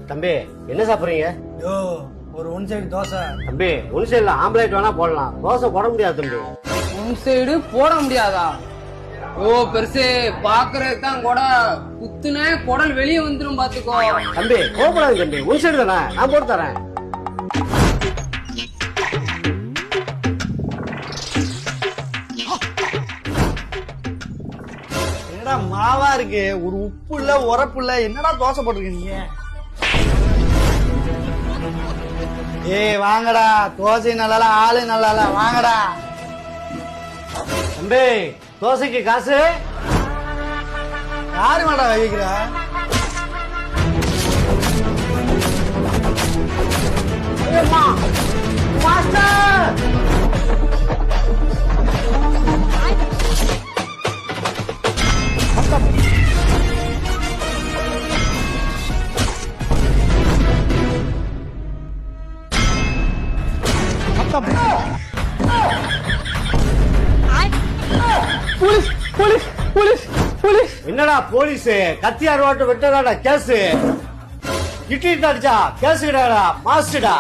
தம்பி என்ன சாப்பிடுறீங்க? யோ ஒரு ஒன் சைடு தோசை. தம்பி ஒன் சைடுல ஆம்லேட் வேணா போடலாம், தோசை போட முடியாது தம்பி. ஒன் சைடு போட முடியாதா? ஓ பெருசு பாக்குறது தான் கூட குத்துனே குடல் வெளியே வந்துரும் பாத்துக்கோ. தம்பி கோபப்படாது தம்பி, ஒன் சைடு தானே, நான் போட்டு தரேன். என்னடா மாவா இருக்கு, ஒரு உப்பு இல்ல உரப்பு இல்ல, என்னடா தோசை போட்டிருக்கீங்க? ஏய் வாங்கடா, தோசை நல்லா ஆளு நல்லா வாங்கடா. தம்பி தோசைக்கு காசு யாரு மாடா வைக்கிற? Master police police police police. என்னடா போலீஸ்? கத்தியார் வாட்டு வெட்டதாடா கேஸ். கிட்டிட்டு அடிச்சா கேஸ் கிடையாடா, மாஸ்டர்டா.